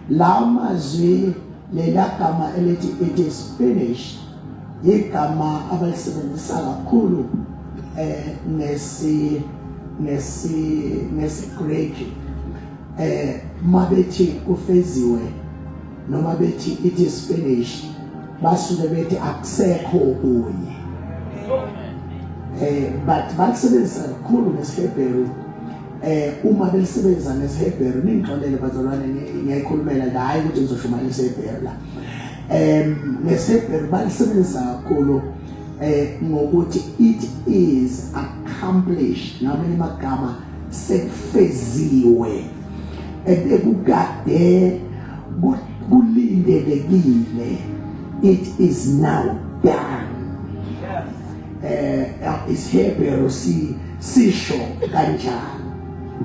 Lamazwi lelagama elithi it is finished igama abalisebenzisa kakhulu nesi Greek mabethi kufeziwe noma bethi it is finished basuke bethi akusekho okunye but balisebenzisa kakhulu nesiHebheru uma belisebenzisa nesiHebheru ningixolele bazalwane ngiyayikhulumela la hayi ukuthi ngizoshumayela isiHebheru la nesiHebheru balisebenzisa kakhulu ngokuthi it is accomplished ngamanye amagama sekufeziwe ekukade kulindelekile it is now done isiHebheru sisho kanjalo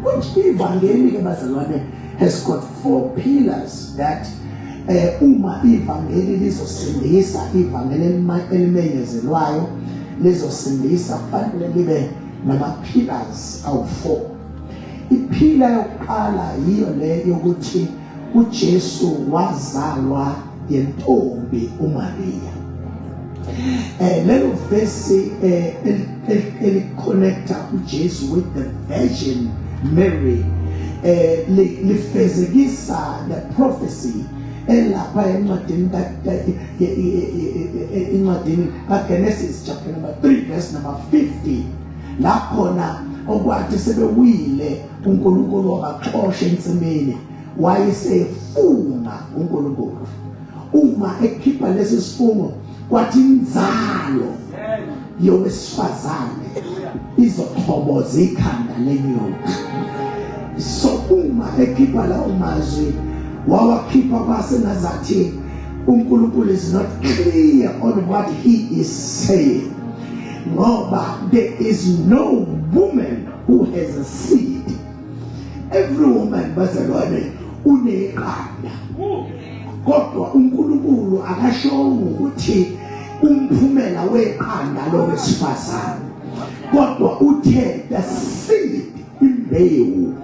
which ivangeli ke bazalwane has got 4 pillars that uma ivangeli lizosindisa ivangeli elimenyezelwayo lizosindisa kufanele libe nama pillars awu4 iphila yokuqala yiyo le yokuthi uJesu wazalwa yentombi uMaria lelo verse eli connecta uJesu with the Virgin Mary lifezekisa the prophecy elapha encwadini kaGenesis chapter number 3 verse number 50 la khona okwathi sebewile uNkulunkulu wakaxosha ensimini wayesefunga uNkulunkulu uma ekhipha lesi sifungo kwathi inzalo yowesifazane izothoboza ikhanda lenyoka so uma ekhipha lawo mazwi wawakhipha kwasengazathi uNkulunkulu is not clear on what he is saying ngoba there is no woman who has a seed. Every woman bazalwane uneqanda kodwa uNkulunkulu akasho ukuthi umphumela weqanda lowesifazane kodwa uthe the seed imbewu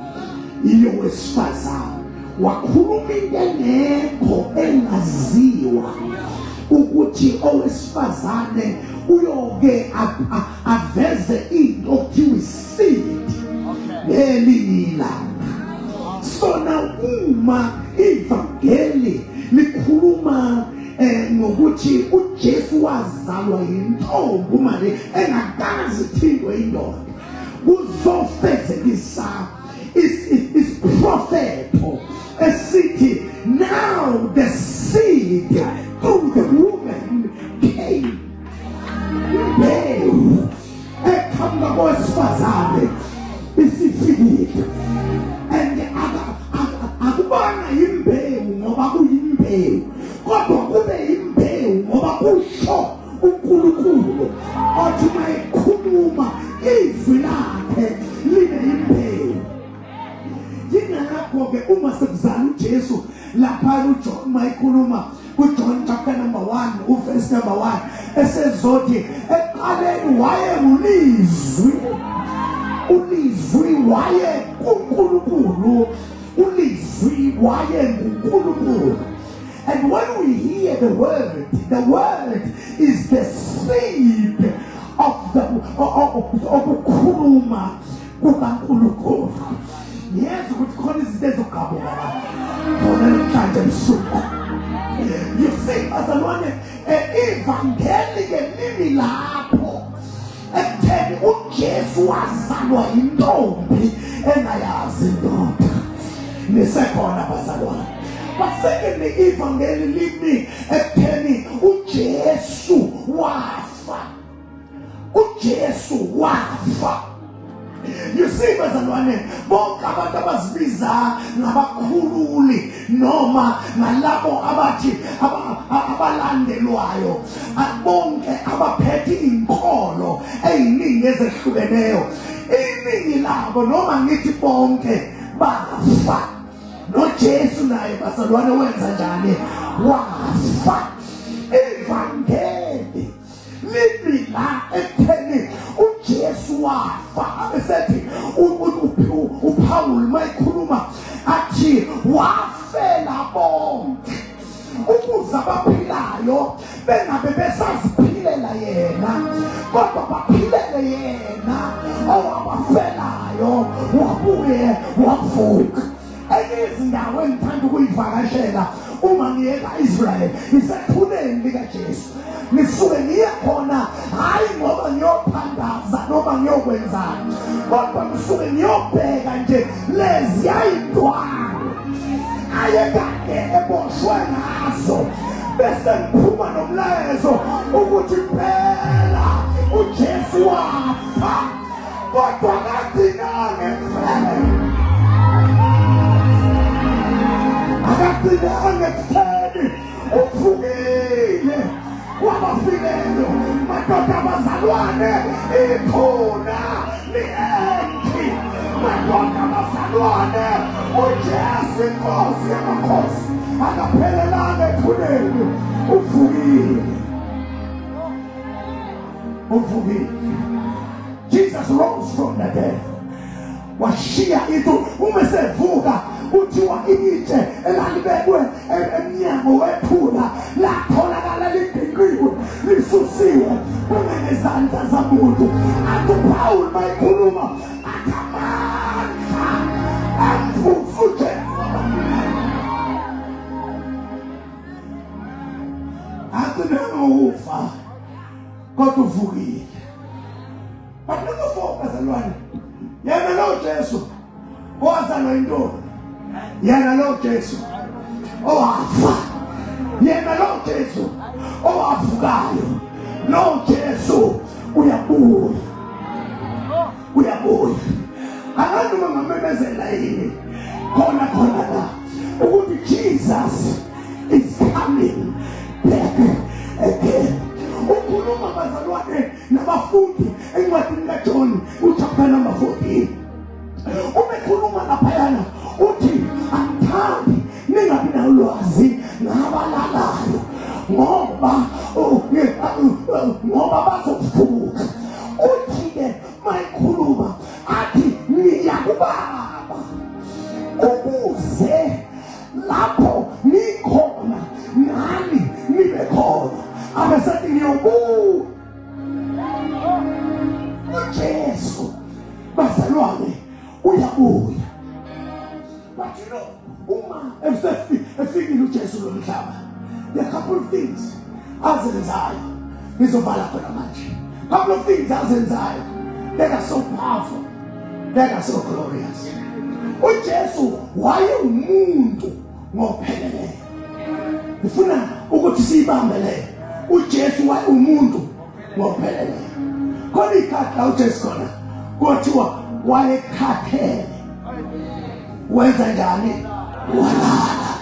yowesifazane wakhuluma into engekho engaziwa ukuthi owesifazane uyoke aveze into okuthiwa seed elilanga sona uma ivangeli likhuluma ngokuthi uJesu wazalwa yintombi uMaria engakazi thindwe indoda kuzofezekisa is propheto esithi now the seed through the woman came imbewu ekhamba kowesifazane isifikile and akubanga imbewu ngoba kuyimbewu kodwa kube imbewu ngoba kusho uNkulunkulu othi mayikhuluma izwi lakhe libe imbewu yingakho ke uma sekuzala uJesu lapha uJohn mayikhuluma kuJohn chapter number 1 verse number 1 esezothi eqaleni wayengulizwi ulizwi waye kuNkulunkulu ulizwi waye nguNkulunkulu. And when we hear the word is the seed of the ukukhuluma kukaNkulunkulu. Yes, ukuthi khona izinto ezogabuka la khona namhlanje ebusuku. You see, bazalwane ivangeli ke limi lapho ekutheni uJesu wazalwa yintombi engayazi indoda nesekhona bazalwane. But secondly, ivangeli limi ekutheni uJesu wafa. uJesu wafa. You see bazalwane bonke abantu abazibiza ngabakhululi noma nalabo abathi abalandelwayo bonke abaphethe inkolo eziningi ezehlukeneyo iningi labo noma ngithi bonke bafa noJesu naye bazalwane wenza njani wafa. Evangeli libi la ekutheni uJesu wafa abesethi uPaul mayikhuluma athi wafela bonke ukuze abaphilayo bengabe besaziphilela yena kodwa baphilele yena owabafelayo wabuye wavuka. Enye izindawo engithanda ukuyivakashela uma ngiyeka Israel isethuneni likaJesu, ngisuke ngiye khona hayi ngoba ngiyophandaza noma ngiyokwenzani, kodwa ngisuke ngiyobheka nje lezi ayindwalo ayekade eboshwe ngazo, bese ngiphuma nomlayezo ukuthi phela uJesu wafa kodwa akagcinanga ekupheni, akagcinanga ekupheni, uvukile kwabafileyo. Madoda abazalwane ikhona li-empty, madoda abazalwane uJesu inkosi yamakhosi akaphelelanga ethuneni, uvukile, uvukile. Jesus rose from the dead. Washiya into uma sevuka kuthiwa ilitshe elalibekwe emnyango wephula latholakala lidinqiwe lisusiwe kunezandla zamuntu. Athi uPaul mayikhuluma athi amandla amvusa uJesu athi nangufa kodwa uvukile. But number 4 bazalwane, yena lo Jesu owazalwa intombi, yena lo Jesu owafa, yena lo Jesu owavukayo, lo Jesu uyabuya, uyabuya. Abantu bangamemezela yini khona la ukuthi Jesus is coming back again. Ukhuluma bazalwane nabafundi encwadini kaJohn chapter number 14. Umekhuluma laphayana uthi angithandi ningabi nolwazi ngabalalayo ngoba bazovuka. Uthi-ke mayikhuluma athi niya kuBaba ukuze lapho nikhona nani nibe khona. Abesethi ngiyobuya. uJesu bazalwane uyabuya. But you know, uma efikile uJesu lo mhlaba, there are a couple of things azenzayo ngizovala khona manje. Couple of things azenzayo that are so powerful, that are so glorious. uJesu waye umuntu ngopheleleyo. Ngifuna ukuthi sibambele uJesu waye umuntu ngopheleleyo. Khona ikhathi la uJesu khona kuthiwa wayekhathele. Wenza njani? Walala.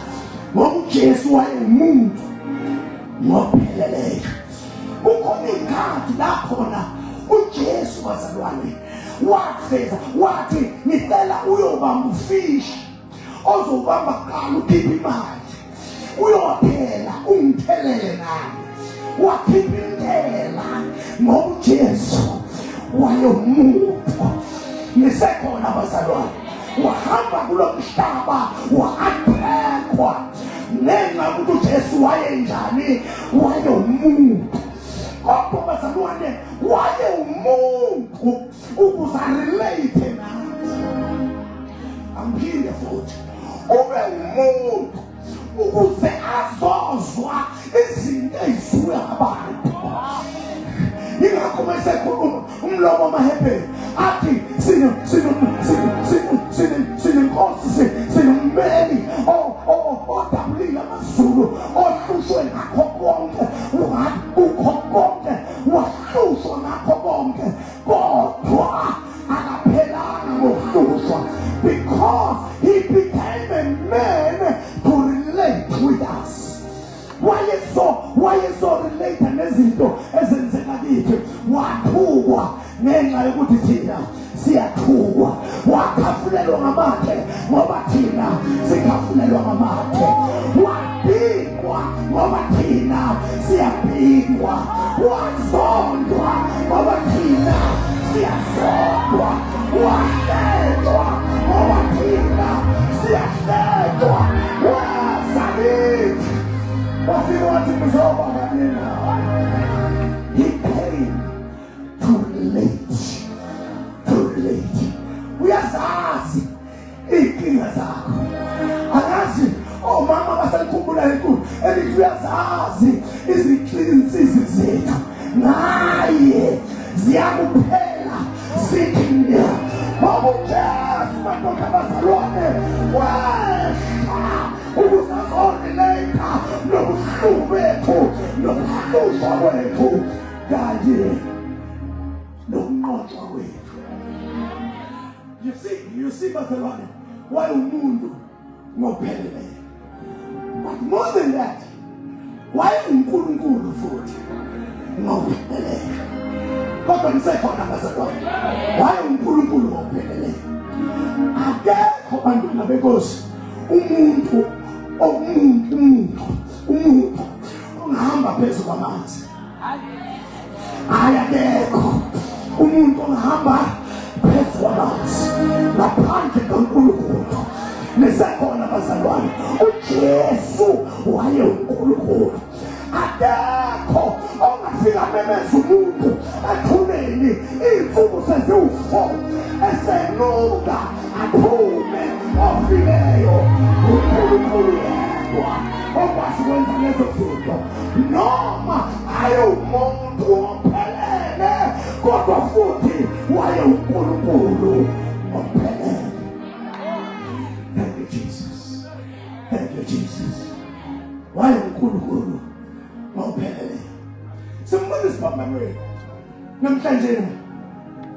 Ngoba uJesu waye umuntu ngopheleleyo. Kukhona ikhathi la khona uJesu bazalwane wafeza wathi ngicela uyobamba ufishi ozobamba kuqala ukhipha imali uyophela ungithelele nami. Wakhipha intela ngoba uJesu wayomuntu nisekhona bazalwane. Wahamba kulo mhlaba waqhekwa ngenxa ukuthi uJesu wayenjani, wayomuntu. Kodwa bazalwane waye umuntu ukuze relate nathi. Amphinde futhi ube umuntu ukuze azozwa izinto ezisuka abantu. Ingakho mayisekhuluma umlomo amahebhe athi sinenkosi sinommeli odabulile amazulu ohlushwe ngakho konke, ukho konke wahlushwa ngakho konke, kodwa akaphelanga ngokuhlushwa because he became a man to relate with us. wayeso relate nezinto ezenzeka kithi. Wathukwa ngenxa yokuthi thina siyathukwa. Wakhafulelwa ngamathe ngoba thina sikhafulelwa ngamathe. Wabhikwa ngoba thina siyabhikwa. Wazondwa ngoba thina siyazondwa. Wahlelwa ngoba thina siyahlelwa. wafika wathi kuzoba kanina. He came to relate. Uyazazi inkinga zakho. Akazi omama basalikhumbula inkulu elithi uyazazi izinhliziyo zethu naye ziyakuphela zithi babujesu bantoka bazalwane wesha ukusazoneleka nobuhlungu bethu nokuhlushwa kwethu kanye nokunqotshwa kwethu. You see bazalwane wayemuntu ngopheleleyo, but more than that wayenkulunkulu futhi ngopheleleyo. Kodwa nisekhona bazalwane wayenkulunkulu ngopheleleyo. Akekho bantwana benkosi umuntu ongahamba phezu kwamanzi. Akekho umuntu ongahamba phezu kwamanzi ngaphandle kaNkulunkulu. Nisekhona bazalwane uJesu wayenkulunkulu. Akekho ongafika memeza umuntu athuneni iy'nsuku seziwu-4 esenuka aphume ofileyo. uNkulunkulu yedwa okwazi kwenza lezo zinto, noma ayewumuntu ophelele kodwa futhi wayenkulunkulu ophelele. Thank you Jesus. Thank you Jesus. Wayenkulunkulu ophelele. Simbona isibhambanweni namhlanje,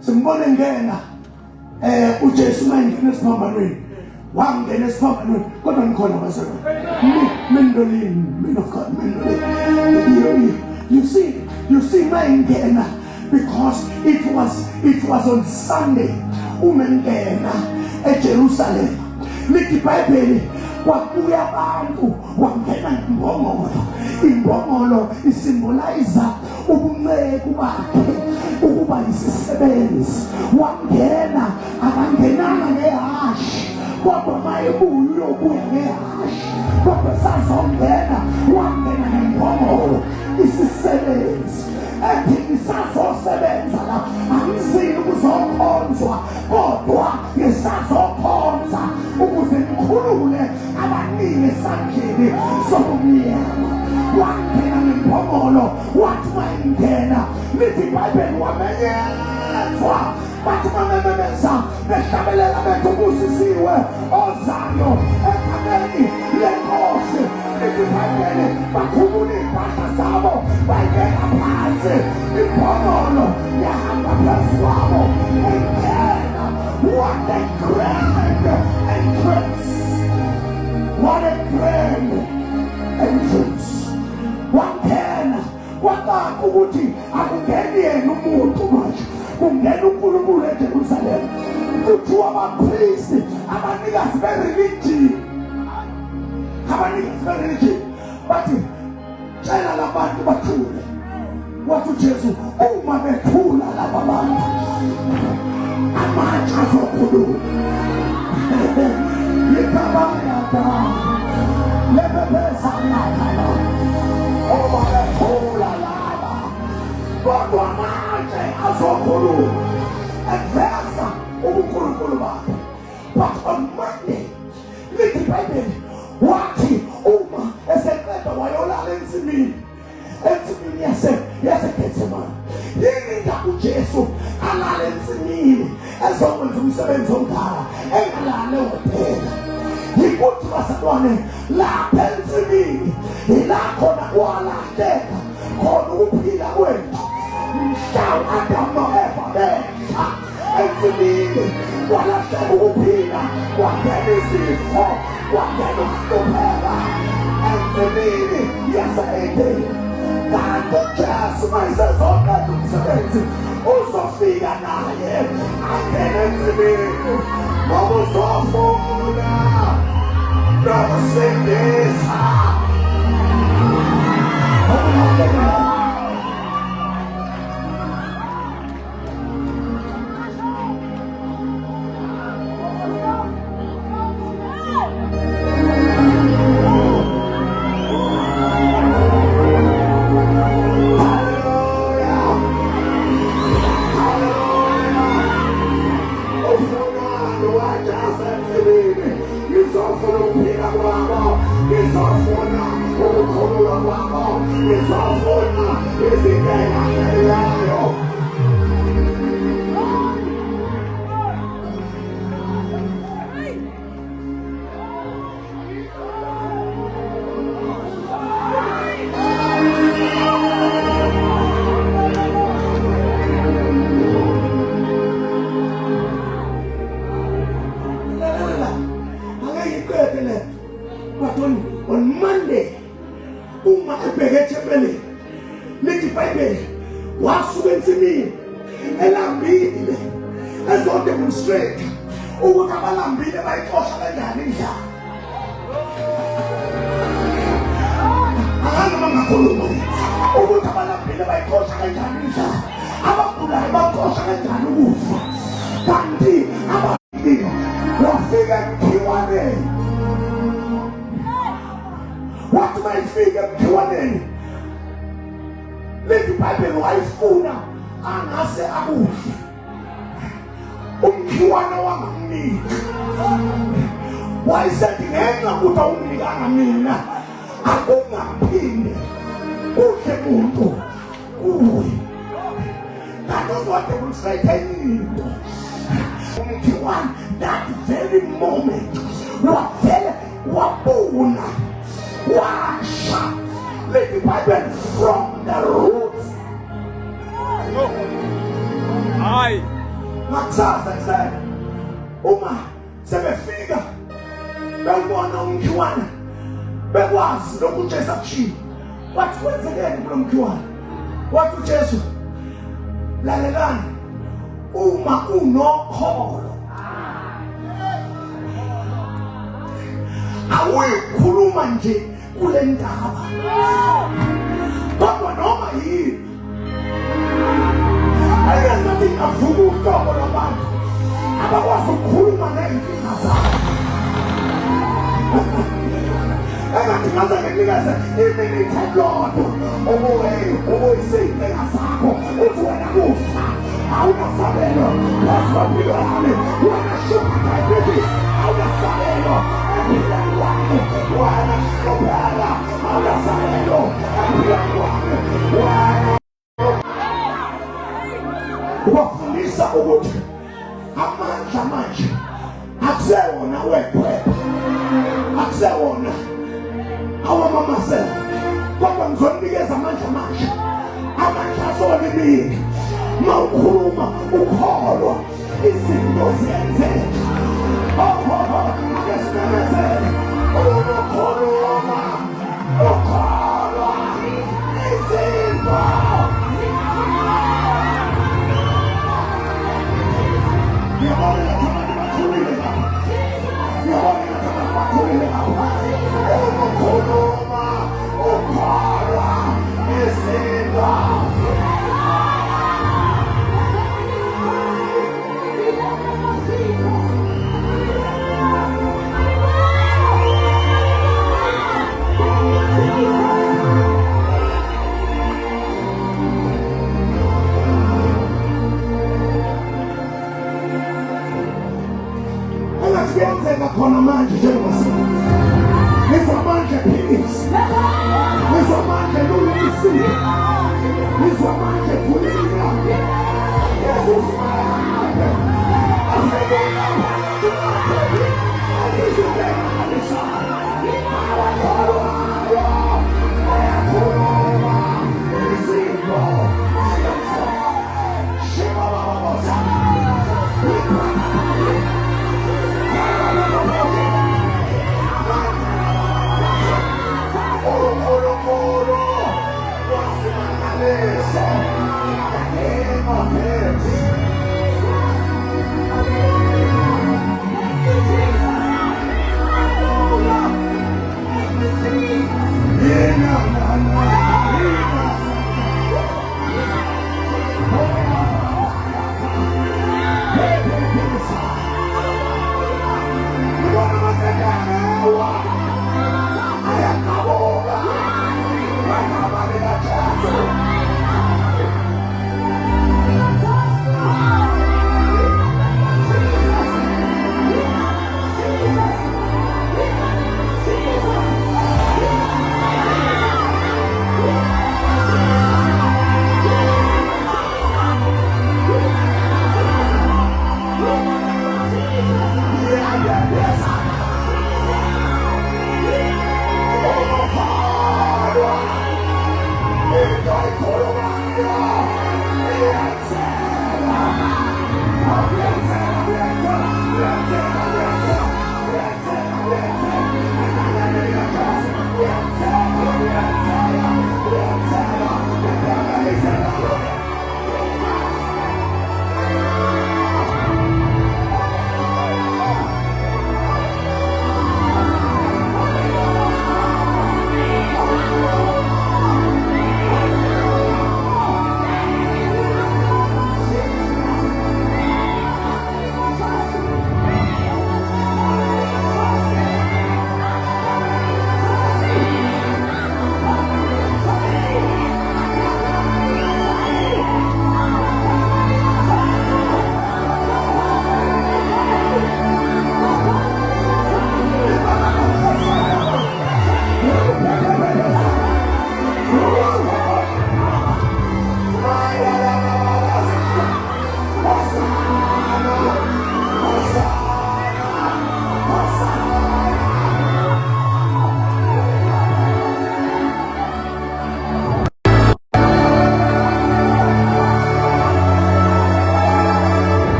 simbona ngena uJesu mangena esibhambanweni, wangena esibhambanweni kodwa nikhona bazalwane. Men of God, you see mangena because it was on Sunday umengena eJerusalem. Lithi iBhayibheli kwabuya abantu wangena ngimbongolo. Imbongolo isimbolize ubunceku bakhe ukuba isisebenzi. Wangena akangenanga ngehashi kodwa mayebuya ubuya ngehashi, kodwa sazongena wangena ngimbongolo isisebenzi. Ethi ngisazosebenza la angizini ukuzokhonzwa kodwa ngisazokhonza ukuze ngikhulule abaningi esandleni sobumnyama. Wangena ngimbongolo wathi wayengena lithi iBhayibheli wamenyezwa bathi bamemeza behlabelela bethi ubusisiwe ozayo egameni lenkosi. Lithi iBhayibheli bakhulula iy'mpahla zabo bayibeka phansi, imbongolo yahamba phezu kwabo engena. What a grand entrance! What a grand entrance! Wangena kwakanga ukuthi akungeni yena umuntu manje, kungena uNkulunkulu eJerusalema. Kuthiwa abaphristi abanikazi bereligion bathi tshela labantu bathule. Wathi uJesu uma bethula laba bantu amatshe azokhuluma. Yikabaya lebebeza nakala uma bethula laba kodwa amatshe azokhuluma eveza ubuNkulunkulu bakhe. But on Monday lithi iBhayibheli wathi uma eseqeda wayolala ensimini yaseGetsemane. Yini uJesu alale ensimini ezokwenza umsebenzi omkhulu engalale wophela? Yikuthi bazalwane lapha ensimini ila khona kwalahleka khona ukuphila kwethu. Mhla uAdamu noEva besha ensimini kwalahleka ukuphila, kwangena izifo, kwangena ukuhlupheka ensimini yase-Edeni. Kanti uJesu mayesezokwenza umsebenzi uzofika naye angene ensimini ngoba uzofuna nokusindisa. ngizofuna ukukhululwa kwakho, ngizofuna izindlela ezilayo. On Monday, uma ebheke ethempelini lithi iBhayibheli wasuka ensimini elambile ezodemonstrate ukuthi abalambile bayixosha kanjani indlala. Akangama ngakhuluma ukuthi abalambile bayixosha kanjani indlala, abagulayo baxosha kanjani ukufa. Kanti ababili wafika ekhiwaneni. Wathi mayifika ekhiwaneni lithi iBhayibheli wayifuna angase akudle umkhiwana wangamnika. Wayesethi ngenxa ukuthi awumnikanga mina akungaphinde kudle muntu kuwe. That was what demonstrated into umkhiwana. That very moment wavele wabuna washa lithi iBhayibheli from the roots. Hayi Makusasa kusasa uma sebefika babona umkhiwana bekwazi lokhu uJesu akushilo. Wathi kwenzekeni kulo mkhiwana? Wathi uJesu, lalelani, uma unokholo awuyikhuluma nje kule ndaba, kodwa noma yini ayenzathi avuka uhlobo lwabantu abakwazi ukukhuluma ngey'nkinga zabo. Engathi ngaze nginikeze iminithe lodwa ubuyisey'nkinga zakho uthi wena kufa awunasabelo phezu kwempilo yami, wena sugar diabetes awunasabelo empilweni wami, wena hlupheka awunasabelo empilweni wami, wena wafundisa ukuthi amandla manje akusewona wephepha, akusewona awamamasela, kodwa ngizoninikeza amandla manje, amandla azolibili. Mawukhuluma ukholwa izinto ziyenzeka. Ake simemezele unokhuluma ukholwa izinto. Ngiyabonga kama nibathulile lapha. Ngiyabonga kama nibathulile lapha. Unokhuluma ukholwa izinto. Kuyenzeka khona manje njengoba ngizwa manje philisi, ngizwa manje lulisile, ngizwa manje vulika. Yesus mayabe asebona abantu bakhe alizibekalisha awakholwayo ayakhuluma izinto shibababosa. Oro, wasimangaliso.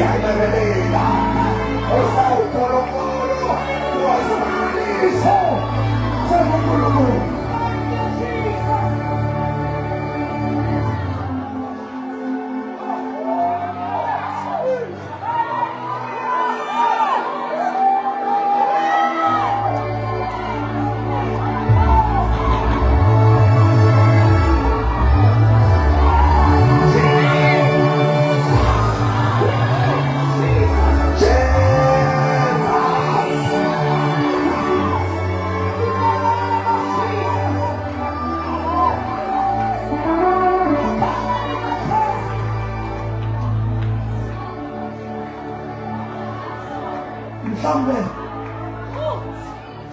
Siyayibelela osawukholokholo wasimangaliso sebunkulunkulu.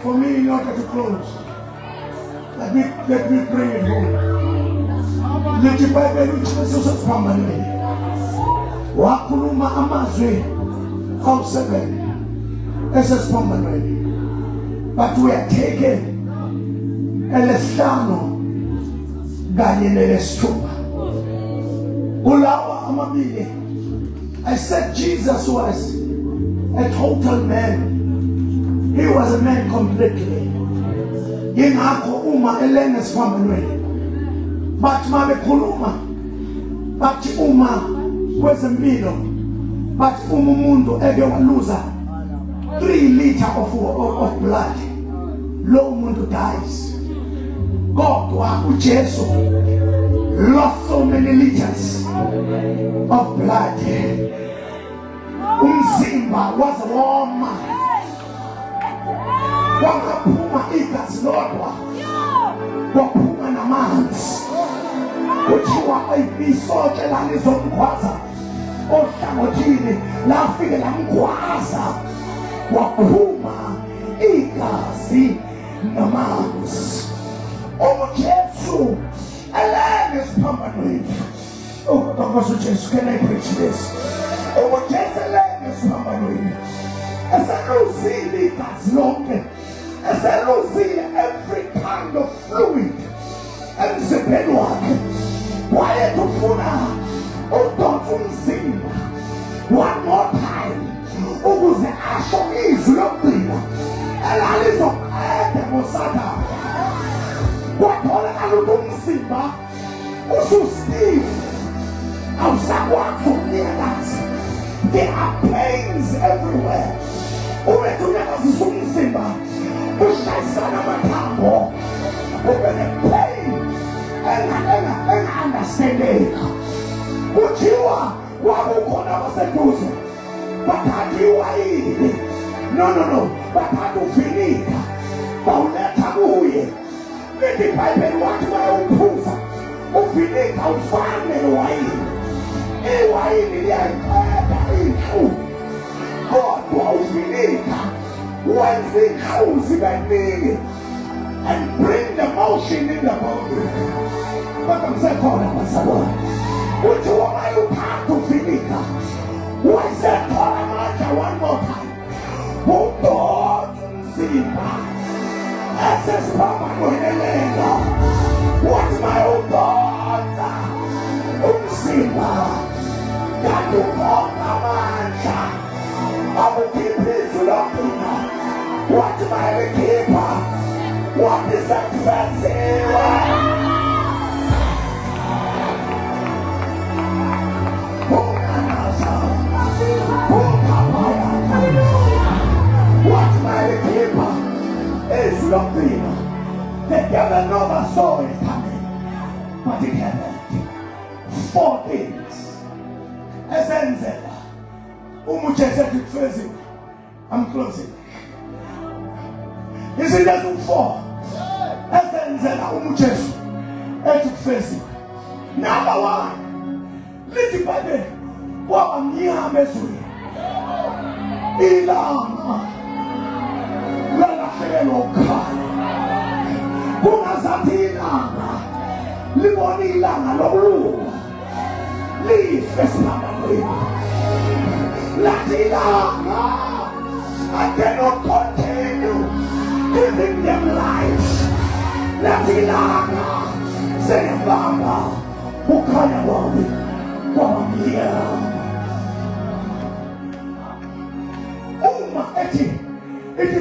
For me, in order to close, let me bring it home. Let your Bible Jesus family. Wakuluma amazwe how 7 SS permanently. But we are taken elestano ganye nelesithuba. Ulawa amabili. I said Jesus was a total man. He was a man completely. Yingakho uma elene sifambanweni. Bathi mabekhuluma. Bathi uma kwezempilo. Bathi uma umuntu eke waluza 3 liters of blood. Lo umuntu dies. Kodwa uJesu lost so many liters of blood. Umzimba wazawoma. Wakaphuma igazi lodwa, waphuma namanzi. Kuthiwa isotshe lalizomkhwaza ohlangothini lafike lamkhwaza, waphuma igazi namanzi. UJesu elele esiphambanweni. Nkosi uJesu, can I preach this? UJesu elele esiphambanweni. Eseluzile igazi lonke. Eseluzile every kind of fluid emzimbeni wakhe. Wayetufuna udonsa umzimba one more time ukuze asho izwi lokugcina elalizoqeda ngoSathane. Kwatholakala ukuthi umzimba usustive, awusakwazi ukunyakaza. There are pains everywhere. Ubethi unyakazisa umzimba ushayisana amathambo, ube ne-pain enga-understandeka. Kuthiwa kwakukhona abaseduze bathatha iwayini, no, bathatha uvinika bawuletha kuye. Lithi iBhayibheli wathi bayawuphuza uvinika ufane newayini. Iwayini liyayiqeda inhlungu, kodwa uvinika wenza inhlungu zibaningi and bring the motion in the body. Kodwa msekhona basabona uthi wamayuphatha uvinika wayesekhona manje one more time udonsa umzimba esesiphambanweni. Wathi mayudonsa umzimba kanti ukhona amandla abukhipha izwi lokugcina. Wathi mayelikhipha wathi sekufeziwe. What my keeper is looking. The devil never saw it coming, but it happened. 4 things. Essenzela. Umujesu ethi I'm closing. Izinto eziwu-4 essenzela umujesu ethi kufezi. Number 1. Lithi iBhayibheli kwaba mnyama ezweni. Ilanga lalahlekelwa ukukhanya. Kungazathi ilanga libona ilanga lokulunga life esiphambanweni. Lathi ilanga, I cannot continue giving them life. Lathi ilanga sengibamba ukhanya kwami kwaba mnyama.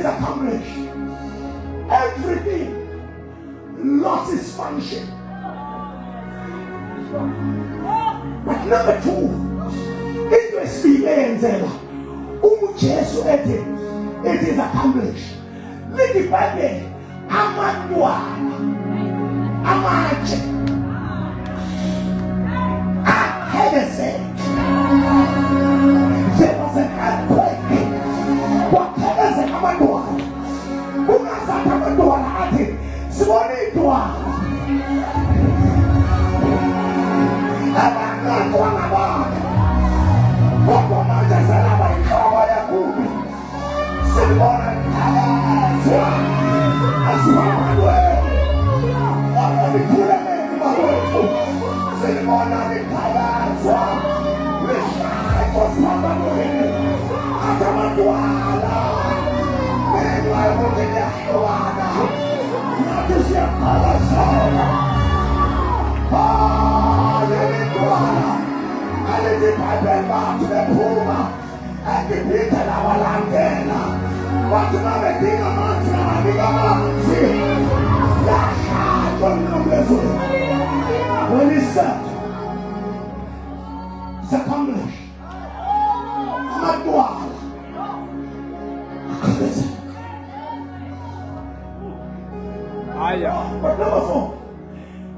accomplished. Everything lost its function. But number two, it was being it is accomplished. Let the Bible, Amadua, Amache, Ahedese. There was an earthquake. What is an Amadua? Who has that Amadua? Swanidua. What was I just about? Simona Azwa Simona Azwa What's another thing I'm not trying when it's set, it's accomplished. I'm not but number 4,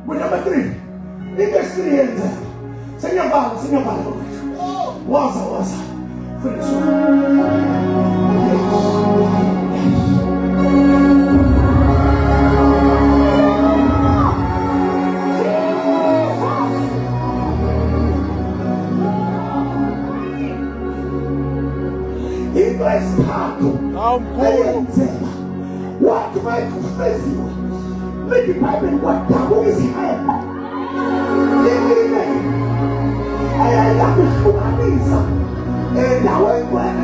but number 3, it experience. Sing your Bible. Was. Finish. What do I confess you? Let the Bible what double is high. I love you for my things. And I went when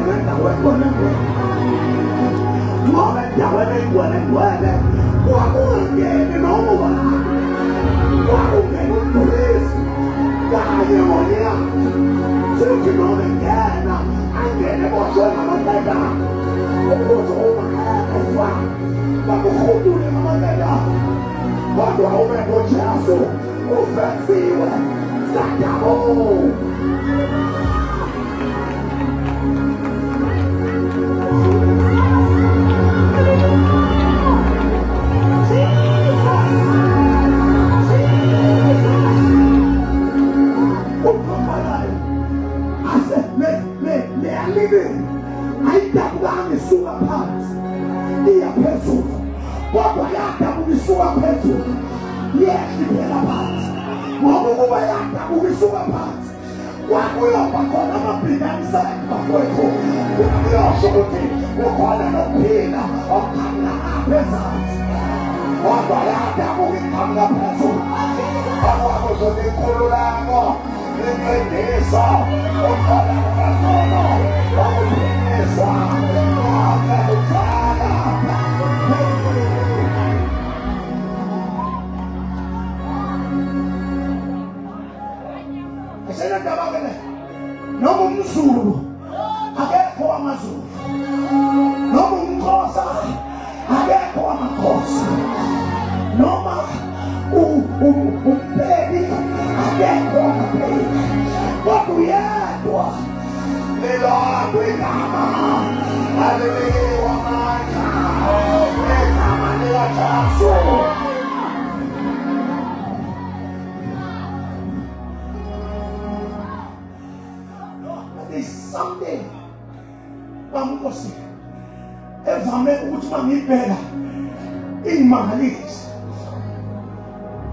in my lips.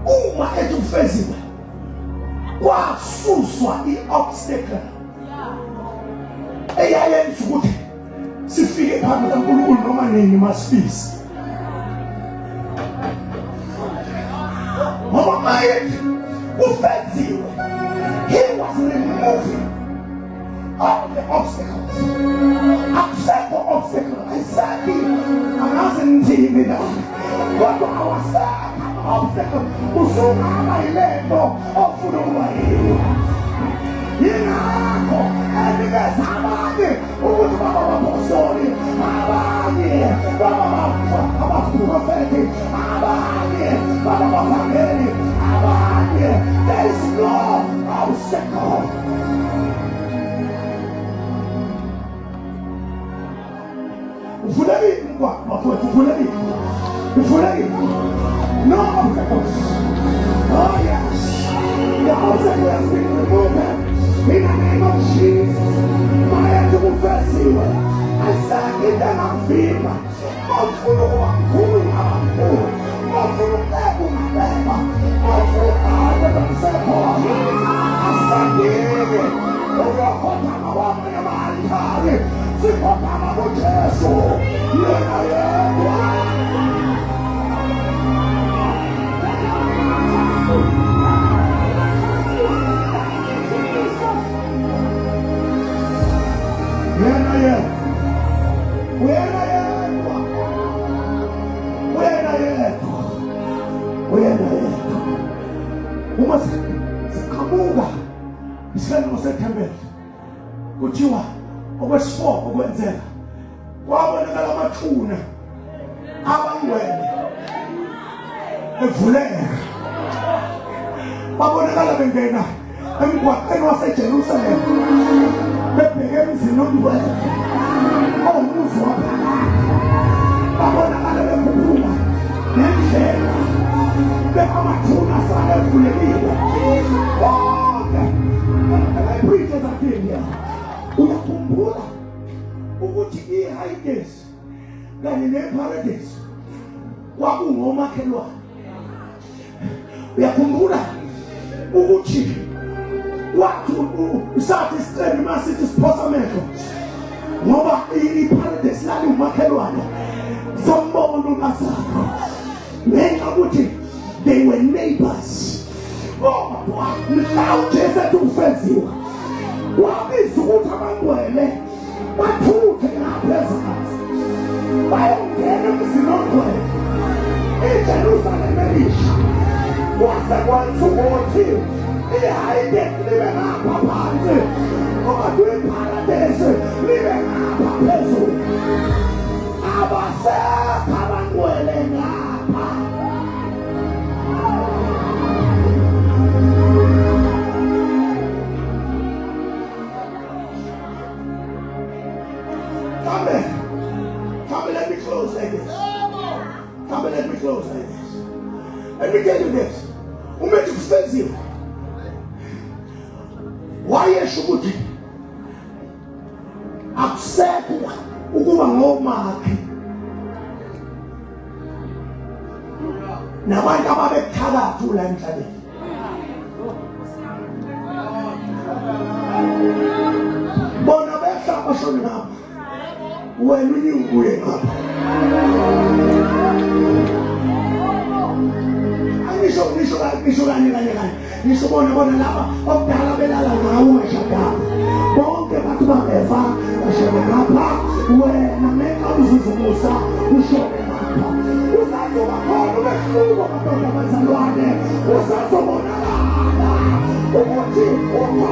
Oh, my head to face it. What so the obstacle? I am good. Si fique para dar por um nome nem mais fiz. Mama Maya, who fed you? He was removing all the obstacles. Accept the obstacle. I said, I'm not in TV now. What do I was obstacle? Who so my leg off the way? Inako, and the Samadi, who was Mama Postori, Mama, awusekho. Ufulekile mkwakho bafowethu, ufulekile. No obstacles. Oh yes. The obstacle has been removed. In the name of Jesus. Mayetu kufesiwe. Asakinde ngavimba. Mawufuna ukubakhulu ngabakhulu. Mawufuna ukubeba ungabeba. Mawufuna abe nomsekhona. Asakinde. Uyakhotama wami emalithari. Sikhotama kuJesu. Yena yedwa. Uma siqhamuka isikhathi sethembele kuthiwa okwesifo okwenzeka kwabonakala amathuna abangcwele evuleka, babonakala bengena emgwaqeni waseJerusalem bebheke emzini ongcwele owumuzi waphakade, babonakala bephuphuma nendlela amathuna asale evulekile konke. Preachers zakini ya uyakhumbula ukuthi iHades kanye neParadise kwakungomakhelwane. Uyakhumbula ukuthi wathi usathi isiqembu masithi siphosamehlo ngoba iParadise lali umakhelwane sambona uNkazakho ngenxa ukuthi they were neighbors. Oh, mhlawumbe esethu ufenziwa wabiza ukuthi abangcwele bathuthe ngaphezansi bayongena emzini ongcwele iJerusalem elisha. Wase kwenza ukuthi iHades libe ngapha phansi kodwa iParadise libe ngapha phezulu. Abasekho abangcwele ngapha. Come, let me close like this. Come, let me close like this. Let me tell you this. Umethi kusenziwe. Wayesho ukuthi akusekho ukuba ngomakhe. Nabantu ababekuthakatha la emhlabeni. Bona behla bashona ngapha. Wena unyunguye ngapha. Angisho kanye. Ngisho bona laba okudala belala ngawe shadala. Bonke abantu babeva bashona ngapha. Wena meka uzuzumusa ushone ngapha. Uzazoba khona ubehluko abantu abazalwane. Uzazobonakala ukuthi ukhona.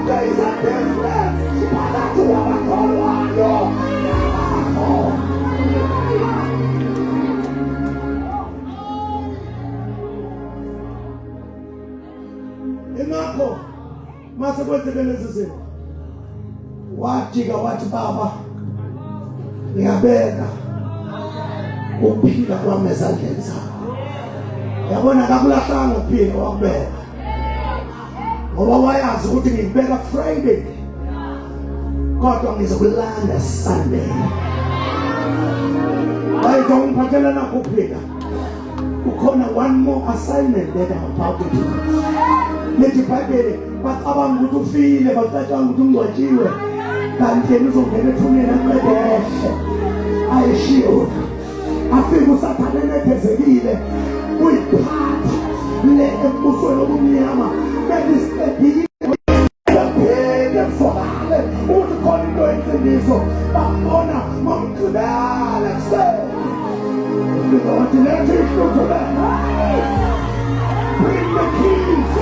There is a difference phakathi kwabakholwayo nabakholwa. Ingakho mase kwenzeke lezi zinto wathi baba ngiyabeka ukuphila kwami ezandleni zakho. Yabona kakulahlanga ukuphila wakubeka ngoba wayazi ukuthi ngibeka Friday kodwa ngizokulanda Sunday. Wayethu ungiphathela nakho ukuphila. Ukhona one more assignment that I'm about to do. Lethi Bible bacabanga ukuthi ufile, bacabanga ukuthi ungcwatshiwe, kanti yena uzongena ethuneni aqedehle ayishiyo. Afike usathane nethezekile uyiphatha le embusweni obumnyama besiqedile baphinde kusobale uthi khona into ensindiso babona ngomgqibala kusele. What did I teach you today? Bring the keys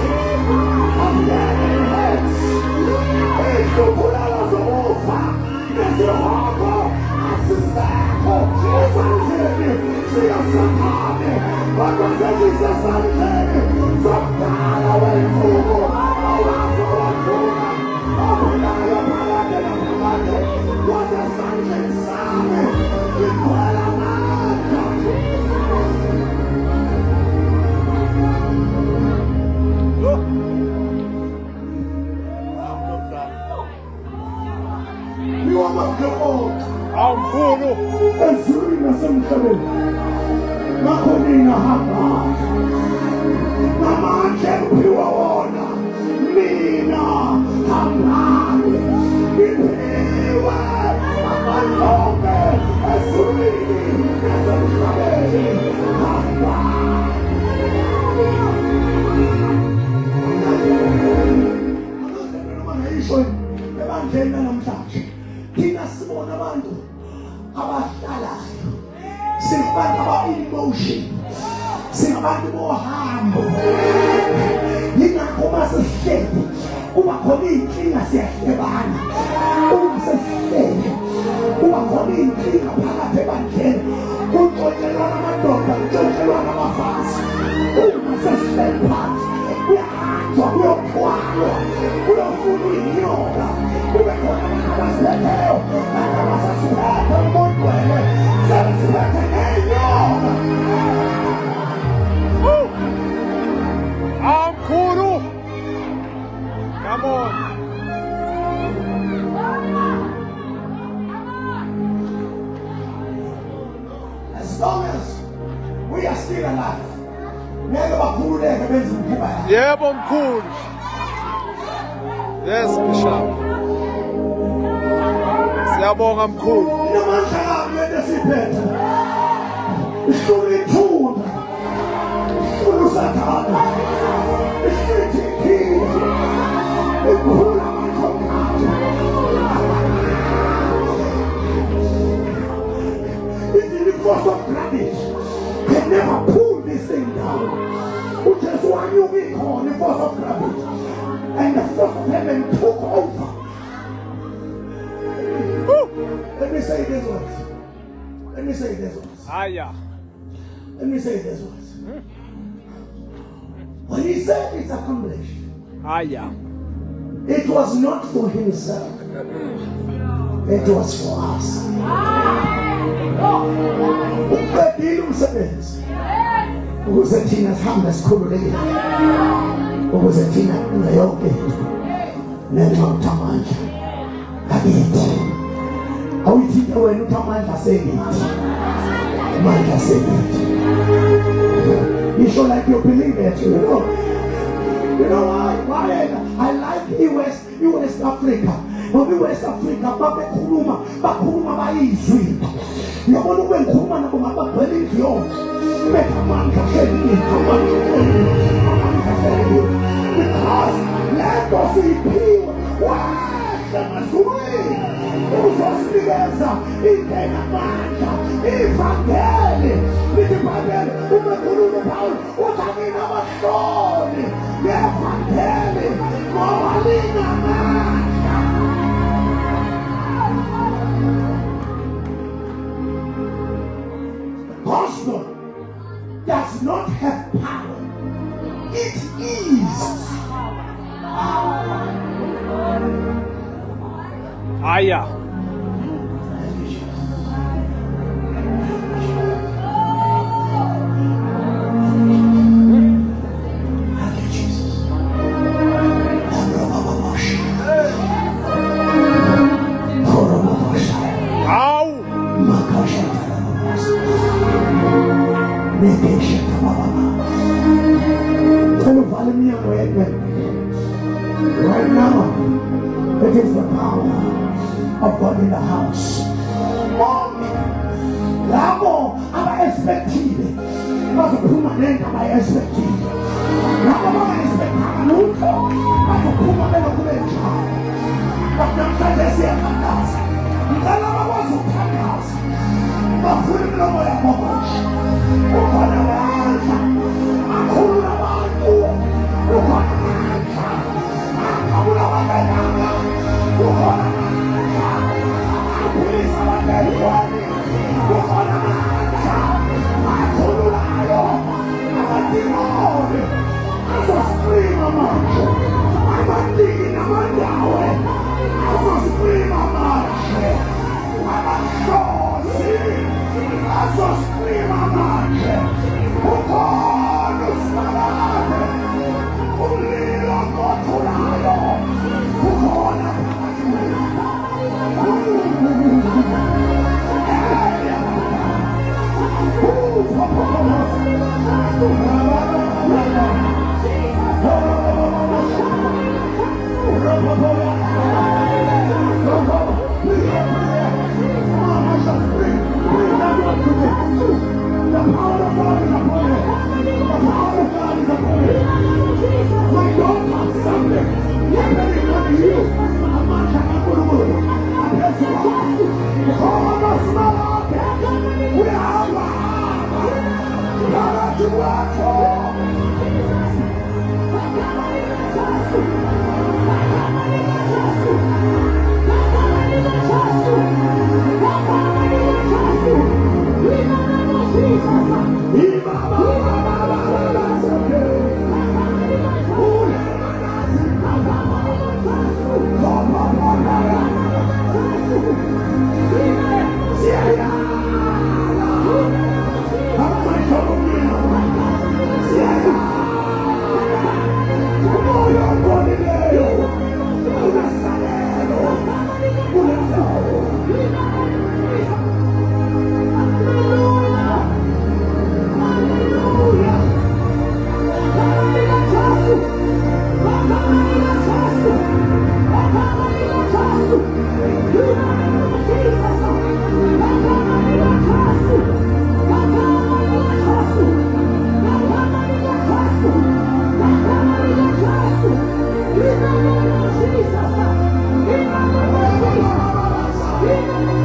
of death and heads. It's the Pulalas of Ofa. It's your harbor. It's the Sako. It's a journey. See us a party. But what does Jesus say? From God away. Awumkhulu. Ezulwini nasemhlabeni. Ngakho nina hamba. Namanje uphiwa wona. Nina hamba. Ngiphiwe amalonge ezulwini nasemhlabeni. Hamba. Ngisho ebandleni namhlanje thina sibona abantu abahlalayo, singabantu aba-emotion, singabantu bohambo. Yingakho uma sesihleli kuba khona iy'nkinga, siyahlebana. Uma sesihleli kuba khona iy'nkinga phakathi ebandleni, kuxotshelwana amadoda, kuxotshelwana abafazi. Uma sesihleli phansi kuyahanjwa, kuyothwalwa, kuyofuna inyoka. Kube khona abantu abasiphetheyo, abantu abasasiphethe umondwele, sebesiphethe ney'nyoka. Awumkhulu. Come on. As long as we are still alive, ngeke bakhululeke benze imikhuba yabo. Yebo mkhulu. Yes, Bishop. Siyabonga mkhulu. Inamandla kabi lento esiphethe. Ihlula ithuna. Ihlula usathana. Ihlula ikhili. Ikhula amakhonkatha. Even the force of gravity can never pull this thing down. Which is why you call the force of gravity. And the force of heaven took over. Let me say this words. Let me say this words. Aya. Let me say this words. When he said it's accomplished, Aya. it was not for himself. It was for us. Uqedile umsebenzi ukuze thina sihambe sikhululekile, ukuze thina yonke into nenxa amandla akithi. Awuthinte wena uthi amandla sekithi, amandla sekithi. You show like you believe it, you know. You know why I like West Africa. Ngoba iWest Africa bakhuluma bayizwi. Yabona ube ngikhuluma nabo ngabagcwele indlu yonke. Bethu amandla sekithi, amandla sekithi. Because lento siyiphiwe wehla emazulwini uzosinikeza indlela amandla, ivangeli. Lithi ivangeli umekhuluma Pawulo uthi angina abahloli ngevangeli ngoba linamandla. Gospel does not have power. It is. Aya. Right now, it is the power of God in the house. Labo aba-expectile bazophuma nento abayi-expectile. Labo abanga-expectanga lutho bazophuma belokhu benjalo. Namhlanje siyathandaza. Ngicela abakwazi ukuthandaza bavule imilomo yabo manje. Ukhona amandla akhulula abantu. Ukhona amandla akhulula abantwana. Ukhona amandla aphilisa abantwana. Ukhona amandla akhululayo abadimoni. Azosicima manje amadini amandawe. Azosicima manje abahlozi. Azosicima manje ukhona usibalane umlilo Amen.